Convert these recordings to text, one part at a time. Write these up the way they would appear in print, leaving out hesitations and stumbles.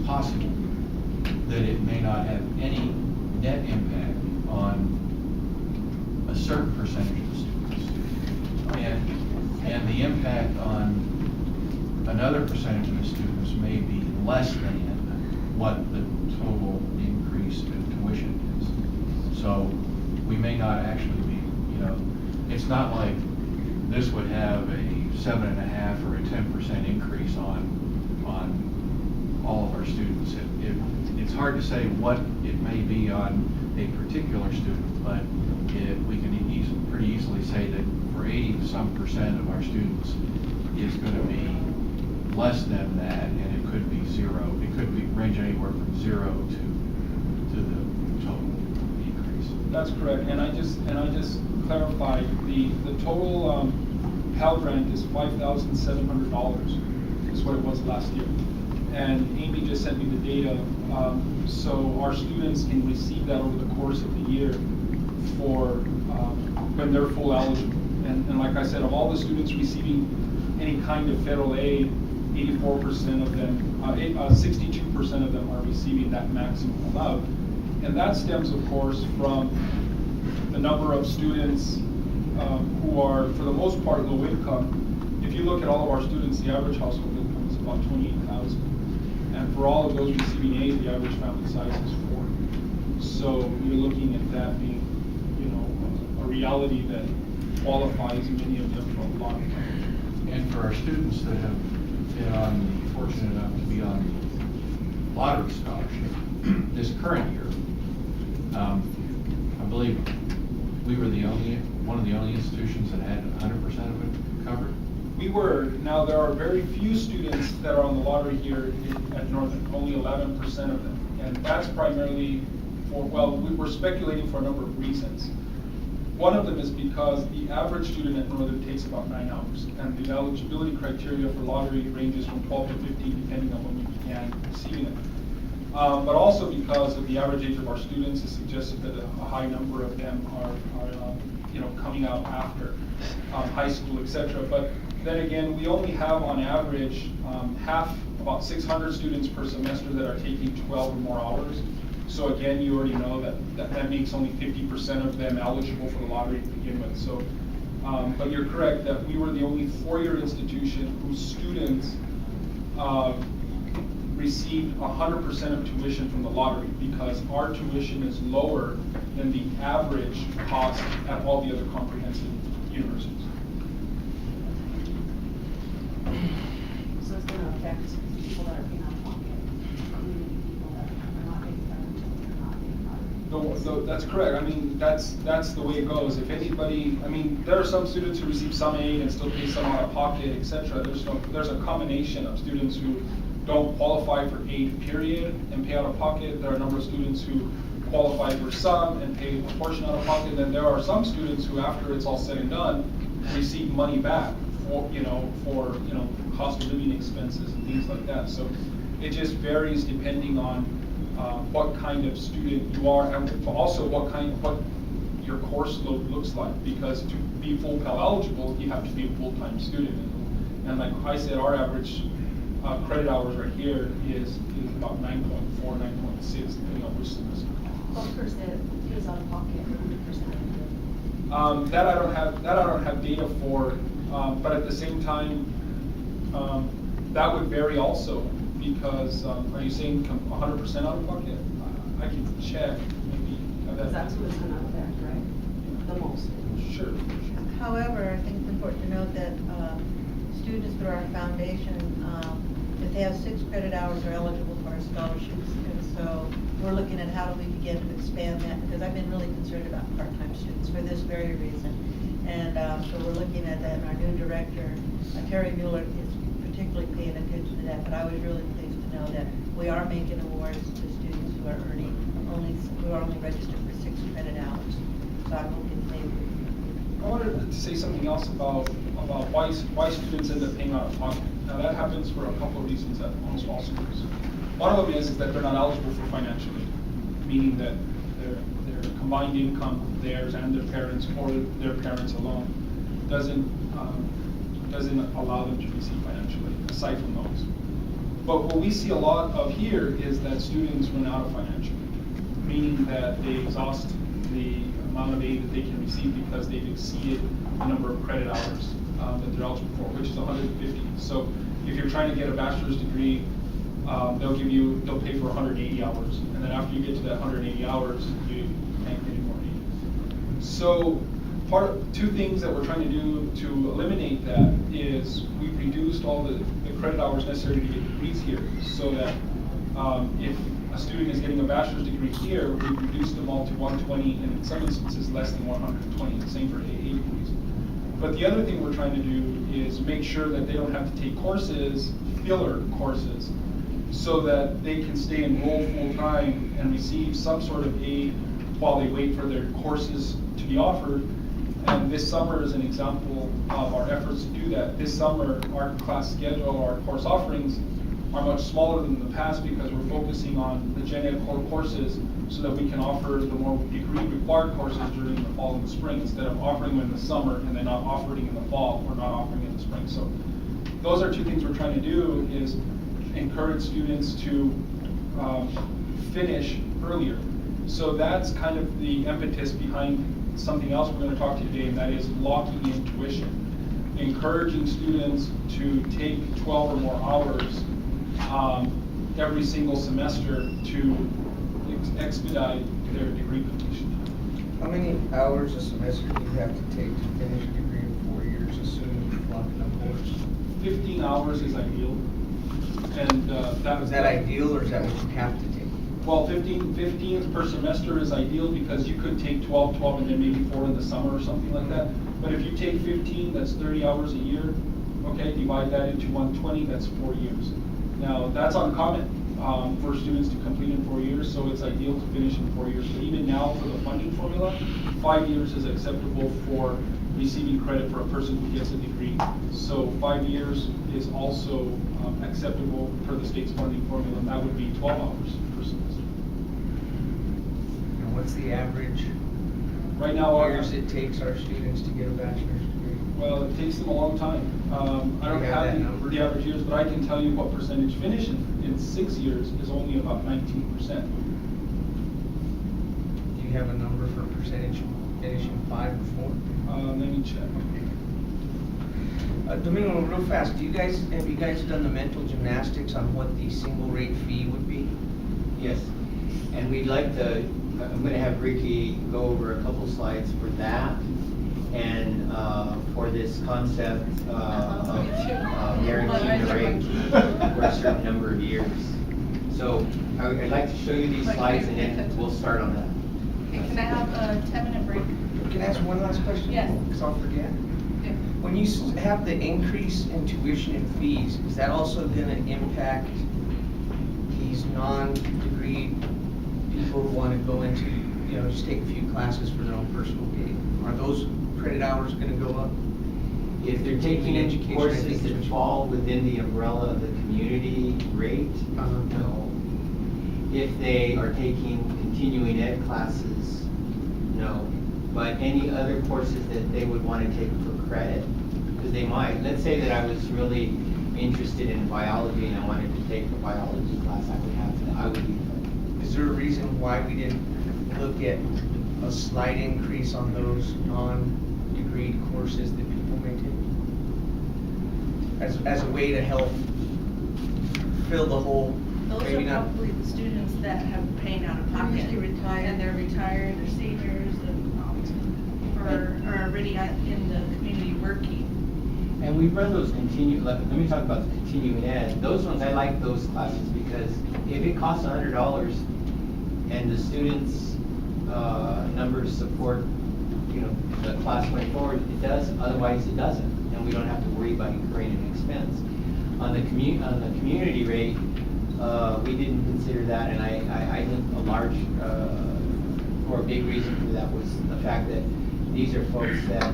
possible that it may not have any net impact on a certain percentage of the students. And the impact on another percentage of the students may be less than what the total increase in tuition is. So we may not actually be, it's not like this would have a 7.5 or a 10% increase on all of our students. It's hard to say what it may be on a particular student, but we can pretty easily say that for 80% of our students is going to be less than that, and it could be zero. It could be range anywhere from 0 to the total increase. That's correct, and I just clarified the total Pell Grant is $5,700 is what it was last year, and Amy just sent me the data. So our students can receive that over the course of the year for when they're full eligible. And like I said, of all the students receiving any kind of federal aid, 84% of them, 62% of them are receiving that maximum allowed. And that stems, of course, from the number of students who are, for the most part, low income. If you look at all of our students, the average household income is about $28,000. And for all of those receiving aid, the average family size is 4. So you're looking at that being, a reality that qualifies many of them for a lot of money. And for our students that have been fortunate enough to be on the lottery scholarship this current year, I believe we were one of the only institutions that had 100% of it covered. We were. Now there are very few students that are on the lottery here at Northern, only 11% of them. And that's primarily we're speculating for a number of reasons. One of them is because the average student at Northern takes about 9 hours, and the eligibility criteria for lottery ranges from 12 to 15 depending on when we began receiving it. But also because of the average age of our students, it suggested that a high number of them are coming out after high school, etc. But then again, we only have on average about 600 students per semester that are taking 12 or more hours. So again, you already know that makes only 50% of them eligible for the lottery to begin with. So, but you're correct that we were the only 4-year institution whose students received 100% of tuition from the lottery, because our tuition is lower than the average cost at all the other comprehensive universities. So it's going to affect people that are paying out of pocket, people that are not paying No, that's correct. I mean, that's the way it goes. If anybody, there are some students who receive some aid and still pay some out of pocket, etc. There's a combination of students who don't qualify for aid, period, and pay out of pocket. There are a number of students who qualify for some and pay a portion out of pocket. Then there are some students who, after it's all said and done, receive money back for cost of living expenses and things like that. So it just varies depending on what kind of student you are, and also what your course load looks like. Because to be full Pell eligible, you have to be a full-time student. And like I said, our average credit hours right here is about 9.4, 9.6, depending on which semester. What percent is out of pocket? 100%. That I don't have data for, but at the same time, that would vary also, because are you saying 100% out of pocket? I can check maybe. Because that's what's going to affect, right? The most. Sure. However, I think it's important to note that students through our foundation, if they have 6 credit hours, are eligible for our scholarships. And so we're looking at how do we begin to expand that, because I've been really concerned about part-time students for this very reason. And so we're looking at that, and our new director, Terry Mueller, is particularly paying attention to that. But I was really pleased to know that we are making awards to students who are only registered for 6 credit hours. So I'm hoping they I wanted to say something else about why students end up paying out of pocket. Now that happens for a couple of reasons at almost all schools. One of them is that they're not eligible for financial aid, meaning that their combined income, theirs and their parents, or their parents alone, doesn't allow them to receive financial aid, aside from those. But what we see a lot of here is that students run out of financial aid, meaning that they exhaust the amount of aid that they can receive because they've exceeded the number of credit hours that they're eligible for, which is 150. So if you're trying to get a bachelor's degree, they'll pay for 180 hours, and then after you get to that 180 hours, you can't get any more aid. So two things that we're trying to do to eliminate that is we've reduced all the credit hours necessary to get degrees here, so that if a student is getting a bachelor's degree here, we've reduced them all to 120, and in some instances less than 120, the same for AA degrees. But the other thing we're trying to do is make sure that they don't have to take courses, filler courses, so that they can stay enrolled full-time and receive some sort of aid while they wait for their courses to be offered. And this summer is an example of our efforts to do that. This summer, our class schedule, our course offerings are much smaller than the past because we're focusing on the Gen Ed core courses so that we can offer the more degree-required courses during the fall and the spring instead of offering them in the summer and then not offering in the fall or not offering in the spring. So those are two things we're trying to do is encourage students to finish earlier. So that's kind of the impetus behind something else we're going to talk to today, and that is locking in tuition. Encouraging students to take 12 or more hours every single semester to expedite their degree completion. How many hours a semester do you have to take to finish a degree in 4 years, assuming you're locking up course? 15 hours is ideal. And Is that ideal, or is that what you have to take? Well, 15 per semester is ideal because you could take 12, and then maybe 4 in the summer or something like that. But if you take 15, that's 30 hours a year. Okay, divide that into 120, that's 4 years. Now, that's uncommon for students to complete in 4 years, so it's ideal to finish in 4 years. But even now, for the funding formula, 5 years is acceptable for receiving credit for a person who gets a degree. So 5 years is also acceptable per the state's funding formula, and that would be 12 hours per semester. And what's the average Right now, years it takes our students to get a bachelor's degree? well, it takes them a long time. I don't You have that have number? the average years, but I can tell you what percentage finish in 6 years is only about 19%. Do you have a number for percentage finishing 5 or 4? Let me check. Domingo, real fast, have you guys done the mental gymnastics on what the single rate fee would be? Yes, and we'd like to, I'm gonna have Ricky go over a couple slides for that and for this concept of guaranteeing the rate for a certain number of years. So I'd like to show you these slides and then we'll start on that. Okay, can I have a 10-minute break? Can I ask one last question? Yes. Because I'll forget. Okay. When you have the increase in tuition and fees, is that also gonna impact these non-degree people who wanna go into, just take a few classes for their own personal gain? Are those credit hours gonna go up? If they're taking Education, I courses think that is- fall within the umbrella of the community rate, no. If they are taking continuing ed classes, no. But any other courses that they would want to take for credit, because they might. Let's say that I was really interested in biology and I wanted to take a biology class, I would be credit. Is there a reason why we didn't look at a slight increase on those non-degree courses that people may take? As a way to help fill the hole, Those maybe are not. probably the students that have paid out of pocket. Usually retired. And they're retired, they're seniors, or are already in the community working. And we run those let me talk about the continuing ed. Those ones, I like those classes because if it costs $100 and the students' numbers support, the class going forward, it does, otherwise it doesn't. And we don't have to worry about incurring an expense. On the community rate, we didn't consider that, and I think a large, or a big reason for that was the fact that these are folks that,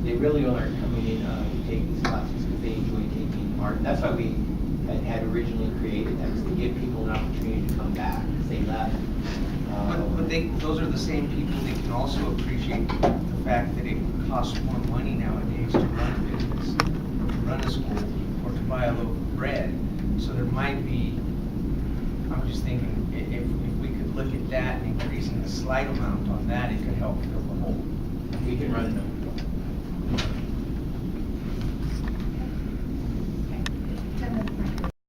they really aren't coming in to take these classes because they enjoy taking art. And that's why we had originally created that, was to give people an opportunity to come back because they left. But those are the same people that can also appreciate the fact that it costs more money nowadays to run a business, to run a school, or to buy a loaf of bread. So there might be, I'm just thinking, if we could look at that and increasing a slight amount on that, it could help fill the hole. We can run it.